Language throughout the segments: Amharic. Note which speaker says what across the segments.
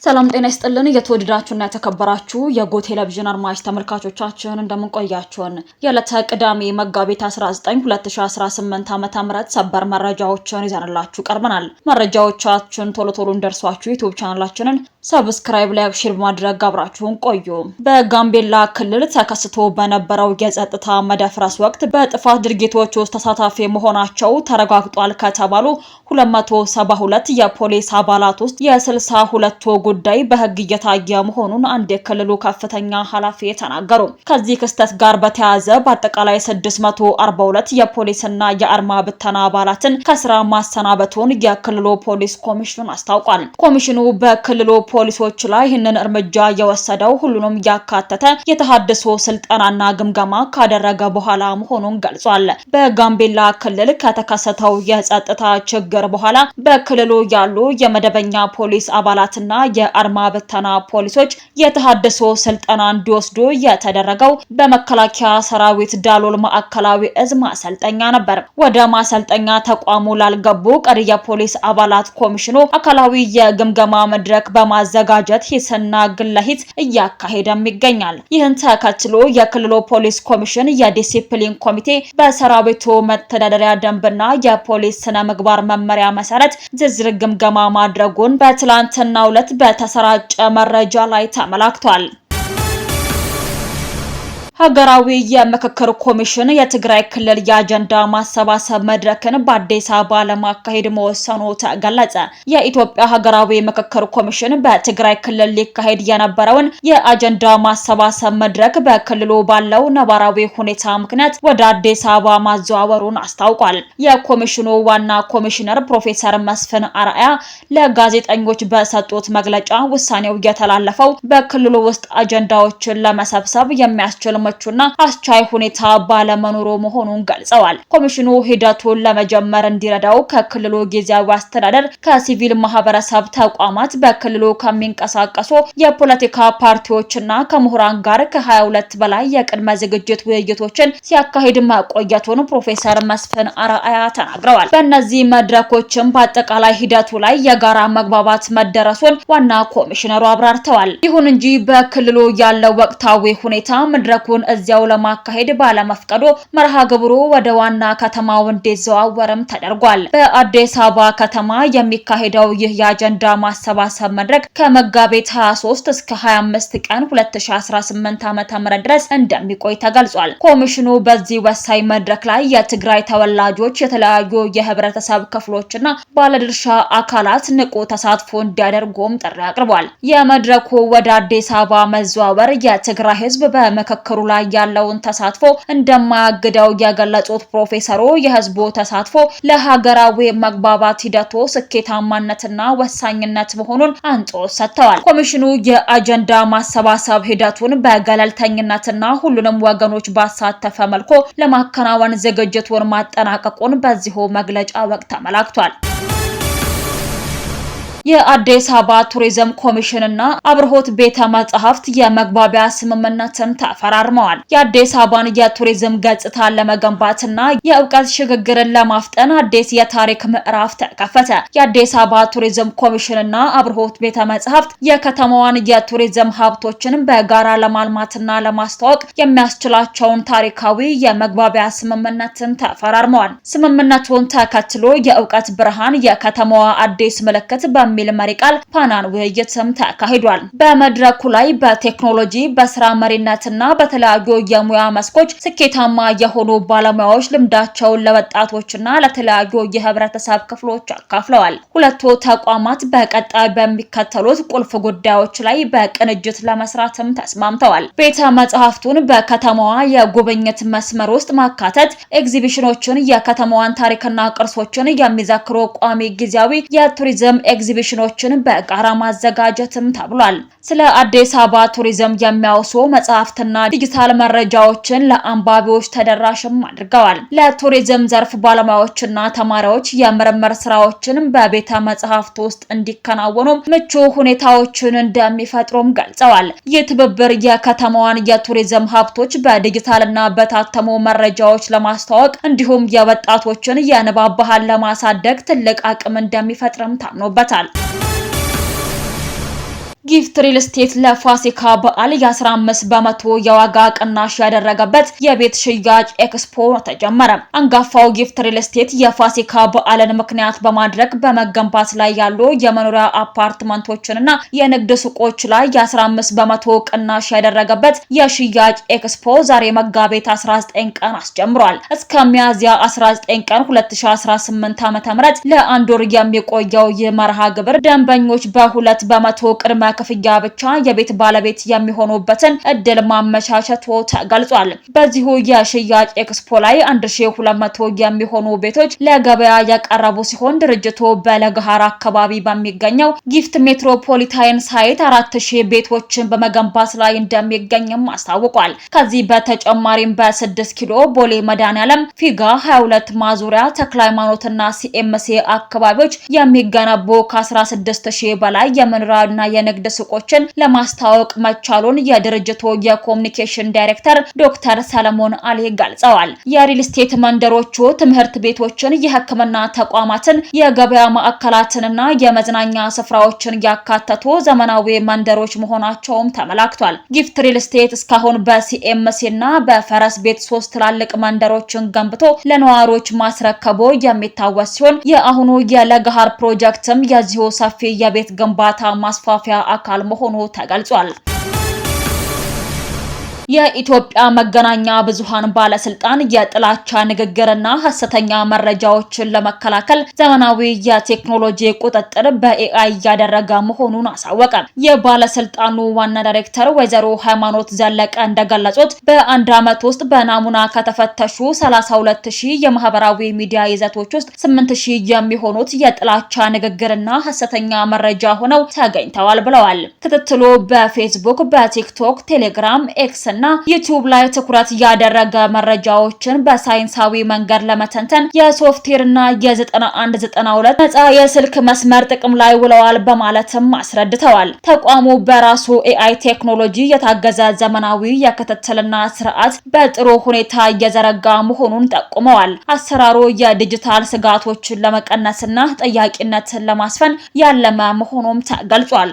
Speaker 1: ሰላም ጤና ይስጥልን የተወደዳችሁና የተከበራችሁ የጎ ቴሌቪዥን አድማጭ ተመልካቾቻችን እንደምን ቆያችሁን? የዕለተ ቅዳሜ መጋቢት 19 2018 ዓ.ም ሰበር መረጃዎችን ይዘንላችሁ ቀርበናል። መረጃዎቻችን ቶሎ እንደርሷችሁ ዩቲዩብ ቻናላችንን ሰብስክራይብ፣ ላይክ፣ ሼር በማድረግ አብራችሁን ቆዩ። በጋምቤላ ክልል ተከስቶ በነበረው የጸጥታ መደፍረስ ወቅት በጥፋት ድርጊቶች ውስጥ ተሳታፊ መሆናቸው ተረጋግጧል ከተባሉ 272 የፖሊስ አባላት ውስጥ የ62ቱ ጉዳይ በህግ እየታየ መሆኑን አንድ የክልሉ ከፍተኛ ኃላፊ ተናገሩ። ከዚህ ክስተት ጋር በተያያዘ በአጠቃላይ 642 የፖሊስና የአድማ ብተና አባላትን ከስራ ማሰናበቱን የክልሉ ፖሊስ ኮሚሽን አስታውቋል። ኮሚሽኑ በክልሉ ፖሊሶች ላይ ይህንን እርምጃ የወሰደው ሁሉንም ያካተተ የተሃድሶ ስልጠናና ግምገማ ካደረገ በኋላ መሆኑን ገልጿል። በጋምቤላ ክልል ከተከሰተው የጸጥታ ችግር በኋላ በክልሉ ያሉ የመደበኛ ፖሊስ አባላትና የአድማ ብተና ፖሊሶች የተሃድሶ ስልጠና እንዲወስዱ የተደረገው በመከላከያ ሰራዊት ዳሎል ማዕከላዊ እዝ ማሰልጠኛ ነበር። ወደ ማሰልጠኛ ተቋሙ ላልገቡ ቀሪ የፖሊስ አባላት ኮሚሽኑ አካላዊ የግምገማ መድረክ በማዘጋጀት ሂስና ግለሂት እያካሄደም ይገኛል። ይህን ተከትሎ የክልሉ ፖሊስ ኮሚሽን የዲሲፕሊን ኮሚቴ በሰራዊቱ መተዳደሪያ ደንብና የፖሊስ ስነ ምግባር መመሪያ መሰረት ዝርዝር ግምገማ ማድረጉን በትላንትናው ዕለት በተሰራጨ መረጃ ላይ ተመላክቷል። ሀገራዊ የምክክር ኮሚሽን የትግራይ ክልል የአጀንዳ ማሰባሰብ መድረክን በአዲስ አበባ ለማካሄድ መወሰኑ ተገለጸ። የኢትዮጵያ ሀገራዊ ምክክር ኮሚሽን በትግራይ ክልል ሊካሄድ የነበረውን የአጀንዳ ማሰባሰብ መድረክ በክልሉ ባለው ነባራዊ ሁኔታ ምክንያት ወደ አዲስ አበባ ማዘዋወሩን አስታውቋል። የኮሚሽኑ ዋና ኮሚሽነር ፕሮፌሰር መስፍን አርአያ ለጋዜጠኞች በሰጡት መግለጫ ውሳኔው የተላለፈው በክልሉ ውስጥ አጀንዳዎችን ለመሰብሰብ የሚያስችል ምቹና አስቻይ ሁኔታ ባለመኖሩ መሆኑን ገልጸዋል። ኮሚሽኑ ሂደቱን ለመጀመር እንዲረዳው ከክልሉ ጊዜያዊ አስተዳደር፣ ከሲቪል ማህበረሰብ ተቋማት፣ በክልሉ ከሚንቀሳቀሱ የፖለቲካ ፓርቲዎችና ከምሁራን ጋር ከ22 በላይ የቅድመ ዝግጅት ውይይቶችን ሲያካሂድ መቆየቱን ፕሮፌሰር መስፍን አርአያ ተናግረዋል። በእነዚህ መድረኮችም በአጠቃላይ ሂደቱ ላይ የጋራ መግባባት መደረሱን ዋና ኮሚሽነሩ አብራርተዋል። ይሁን እንጂ በክልሉ ያለው ወቅታዊ ሁኔታ መድረኩን እዚያው ለማካሄድ ባለመፍቀዱ መርሃ ግብሩ ወደ ዋና ከተማው እንዲዘዋወርም ተደርጓል። በአዲስ አበባ ከተማ የሚካሄደው ይህ የአጀንዳ ማሰባሰብ መድረክ ከመጋቢት 23 እስከ 25 ቀን 2018 ዓ.ም ድረስ እንደሚቆይ ተገልጿል። ኮሚሽኑ በዚህ ወሳኝ መድረክ ላይ የትግራይ ተወላጆች፣ የተለያዩ የህብረተሰብ ክፍሎችና ባለድርሻ አካላት ንቁ ተሳትፎ እንዲያደርጉም ጥሪ አቅርቧል። የመድረኩ ወደ አዲስ አበባ መዘዋወር የትግራይ ህዝብ በምክክሩ ላይ ያለውን ተሳትፎ እንደማያግደው የገለጹት ፕሮፌሰሩ የህዝቡ ተሳትፎ ለሀገራዊ መግባባት ሂደቱ ስኬታማነትና ወሳኝነት መሆኑን አጽንኦት ሰጥተዋል። ኮሚሽኑ የአጀንዳ ማሰባሰብ ሂደቱን በገለልተኝነትና ሁሉንም ወገኖች ባሳተፈ መልኩ ለማከናወን ዝግጅቱን ማጠናቀቁን በዚሁ መግለጫ ወቅት ተመላክቷል። የአዲስ አበባ ቱሪዝም ኮሚሽንና አብርሆት ቤተ መጻሕፍት የመግባቢያ ስምምነትን ተፈራርመዋል። የአዲስ አበባን የቱሪዝም ገጽታ ለመገንባትና የእውቀት ሽግግርን ለማፍጠን አዲስ የታሪክ ምዕራፍ ተከፈተ። የአዲስ አበባ ቱሪዝም ኮሚሽንና አብርሆት ቤተ መጻሕፍት የከተማዋን የቱሪዝም ሀብቶችን በጋራ ለማልማትና ለማስተዋወቅ የሚያስችላቸውን ታሪካዊ የመግባቢያ ስምምነትን ተፈራርመዋል። ስምምነቱን ተከትሎ የእውቀት ብርሃን የከተማዋ አዲስ ምልክት በሚል መሪ ቃል ፓናል ውይይትም ተካሂዷል። በመድረኩ ላይ በቴክኖሎጂ፣ በስራ መሪነትና በተለያዩ የሙያ መስኮች ስኬታማ የሆኑ ባለሙያዎች ልምዳቸውን ለወጣቶችና ለተለያዩ የህብረተሰብ ክፍሎች አካፍለዋል። ሁለቱ ተቋማት በቀጣይ በሚከተሉት ቁልፍ ጉዳዮች ላይ በቅንጅት ለመስራትም ተስማምተዋል። ቤተ መጻሕፍቱን በከተማዋ የጉብኝት መስመር ውስጥ ማካተት፣ ኤግዚቢሽኖችን፣ የከተማዋን ታሪክና ቅርሶችን የሚዘክሩ ቋሚ ጊዜያዊ የቱሪዝም ኤግዚቢሽኖችን በጋራ ማዘጋጀትም ተብሏል። ስለ አዲስ አበባ ቱሪዝም የሚያወሱ መጽሐፍትና ዲጂታል መረጃዎችን ለአንባቢዎች ተደራሽም አድርገዋል። ለቱሪዝም ዘርፍ ባለሙያዎችና ተማሪዎች የምርምር ስራዎችን በቤተ መጻሕፍት ውስጥ እንዲከናወኑ ምቹ ሁኔታዎችን እንደሚፈጥሩም ገልጸዋል። ይህ ትብብር የከተማዋን የቱሪዝም ሀብቶች በዲጂታልና በታተሙ መረጃዎች ለማስተዋወቅ እንዲሁም የወጣቶችን የንባብ ባህል ለማሳደግ ትልቅ አቅም እንደሚፈጥርም ታምኖበታል። ጊፍት ሪል ስቴት ለፋሲካ በዓል የ15 በመቶ የዋጋ ቅናሽ ያደረገበት የቤት ሽያጭ ኤክስፖ ተጀመረ። አንጋፋው ጊፍት ሪል ስቴት የፋሲካ በዓልን ምክንያት በማድረግ በመገንባት ላይ ያሉ የመኖሪያ አፓርትመንቶችንና የንግድ ሱቆች ላይ የ15 በመቶ ቅናሽ ያደረገበት የሽያጭ ኤክስፖ ዛሬ መጋቢት 19 ቀን አስጀምሯል። እስከ ሚያዝያ 19 ቀን 2018 ዓ.ም ለአንድ ወር የሚቆየው ይህ መርሃ ግብር ደንበኞች በ2 በመቶ ቅድመ ክፍያ ብቻ የቤት ባለቤት የሚሆኑበትን እድል ማመቻቸቱ ተገልጿል። በዚሁ የሽያጭ ኤክስፖ ላይ 1200 የሚሆኑ ቤቶች ለገበያ ያቀረቡ ሲሆን ድርጅቱ በለገሃር አካባቢ በሚገኘው ጊፍት ሜትሮፖሊታን ሳይት 4000 ቤቶችን በመገንባት ላይ እንደሚገኝም አስታውቋል። ከዚህ በተጨማሪም በ6 ኪሎ ቦሌ መድኃኔዓለም፣ ፊጋ 22 ማዞሪያ፣ ተክለ ሃይማኖትና ሲኤምሲ አካባቢዎች የሚገነቡ ከ16000 በላይ የመኖሪያና የንግድ ሱቆችን ለማስተዋወቅ መቻሉን የድርጅቱ የኮሙኒኬሽን ዳይሬክተር ዶክተር ሰለሞን አሊ ገልጸዋል። የሪል ስቴት መንደሮቹ ትምህርት ቤቶችን፣ የሕክምና ተቋማትን፣ የገበያ ማዕከላትንና የመዝናኛ ስፍራዎችን ያካተቱ ዘመናዊ መንደሮች መሆናቸውም ተመላክቷል። ጊፍት ሪል ስቴት እስካሁን በሲኤምሲና በፈረስ ቤት 3 ትላልቅ መንደሮችን ገንብቶ ለነዋሪዎች ማስረከቡ የሚታወስ ሲሆን የአሁኑ የለገሃር ፕሮጀክትም የዚሁ ሰፊ የቤት ግንባታ ማስፋፊያ አካል መሆኑ ተገልጿል። የኢትዮጵያ መገናኛ ብዙሃን ባለስልጣን የጥላቻ ንግግርና ሐሰተኛ መረጃዎችን ለመከላከል ዘመናዊ የቴክኖሎጂ ቁጥጥር በኤአይ እያደረገ መሆኑን አሳወቀ። የባለስልጣኑ ዋና ዳይሬክተር ወይዘሮ ሃይማኖት ዘለቀ እንደገለጹት በአንድ ዓመት ውስጥ በናሙና ከተፈተሹ 32000 የማህበራዊ ሚዲያ ይዘቶች ውስጥ 8000 የሚሆኑት የጥላቻ ንግግርና ሐሰተኛ መረጃ ሆነው ተገኝተዋል ብለዋል። ክትትሉ በፌስቡክ፣ በቲክቶክ፣ ቴሌግራም፣ ኤክስ እና ዩቲዩብ ላይ ትኩረት ያደረገ መረጃዎችን በሳይንሳዊ መንገድ ለመተንተን የሶፍትዌር እና የ9192 ነፃ የስልክ መስመር ጥቅም ላይ ውለዋል በማለትም አስረድተዋል። ተቋሙ በራሱ ኤአይ ቴክኖሎጂ የታገዘ ዘመናዊ የክትትልና ስርዓት በጥሩ ሁኔታ እየዘረጋ መሆኑን ጠቁመዋል። አሰራሩ የዲጂታል ስጋቶችን ለመቀነስና ተጠያቂነትን ለማስፈን ያለመ መሆኑም ተገልጿል።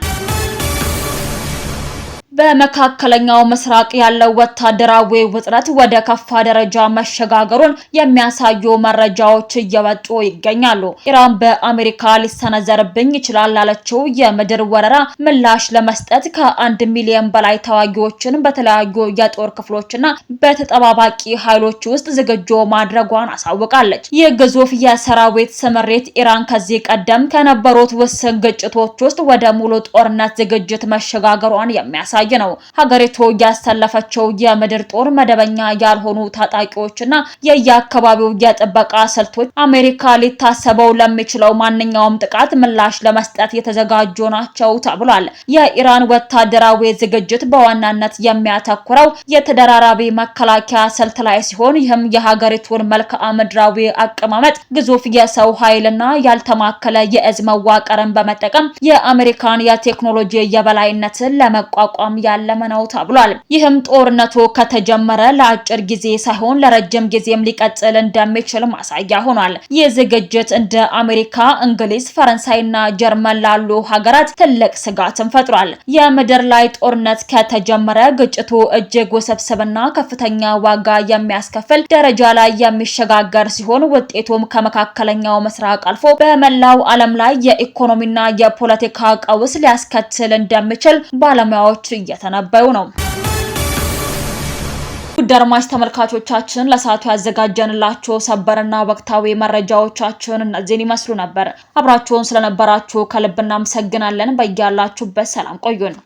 Speaker 1: በመካከለኛው ምስራቅ ያለው ወታደራዊ ውጥረት ወደ ከፋ ደረጃ መሸጋገሩን የሚያሳዩ መረጃዎች እየወጡ ይገኛሉ። ኢራን በአሜሪካ ሊሰነዘርብኝ ይችላል ላለችው የምድር ወረራ ምላሽ ለመስጠት ከ1 ሚሊዮን በላይ ተዋጊዎችን በተለያዩ የጦር ክፍሎችና በተጠባባቂ ኃይሎች ውስጥ ዝግጁ ማድረጓን አሳውቃለች። ይህ ግዙፍ የሰራዊት ስምሪት ኢራን ከዚህ ቀደም ከነበሩት ውስን ግጭቶች ውስጥ ወደ ሙሉ ጦርነት ዝግጅት መሸጋገሯን የሚያሳይ ነው። ሀገሪቱ ያሰለፈችው የምድር ጦር መደበኛ ያልሆኑ ታጣቂዎችና የየአካባቢው የጥበቃ ስልቶች አሜሪካ ሊታሰበው ለሚችለው ማንኛውም ጥቃት ምላሽ ለመስጠት የተዘጋጁ ናቸው ተብሏል። የኢራን ወታደራዊ ዝግጅት በዋናነት የሚያተኩረው የተደራራቢ መከላከያ ስልት ላይ ሲሆን ይህም የሀገሪቱን መልክዓ ምድራዊ አቀማመጥ፣ ግዙፍ የሰው ኃይልና ያልተማከለ የእዝ መዋቅርን በመጠቀም የአሜሪካን የቴክኖሎጂ የበላይነትን ለመቋቋም ያለመ ነው ተብሏል። ይህም ጦርነቱ ከተጀመረ ለአጭር ጊዜ ሳይሆን ለረጅም ጊዜም ሊቀጥል እንደሚችል ማሳያ ሆኗል። ይህ ዝግጅት እንደ አሜሪካ፣ እንግሊዝ፣ ፈረንሳይና ጀርመን ላሉ ሀገራት ትልቅ ስጋትን ፈጥሯል። የምድር ላይ ጦርነት ከተጀመረ ግጭቱ እጅግ ውስብስብና ከፍተኛ ዋጋ የሚያስከፍል ደረጃ ላይ የሚሸጋገር ሲሆን ውጤቱም ከመካከለኛው ምስራቅ አልፎ በመላው ዓለም ላይ የኢኮኖሚና የፖለቲካ ቀውስ ሊያስከትል እንደሚችል ባለሙያዎች እየተነበዩ ነው። ውድ አድማጭ ተመልካቾቻችን ለሰዓቱ ያዘጋጀንላችሁ ሰበርና ወቅታዊ መረጃዎቻችን እነዚህን ይመስሉ ነበር። አብራችሁን ስለነበራችሁ ከልብ እናመሰግናለን። በያላችሁበት ሰላም ቆዩን።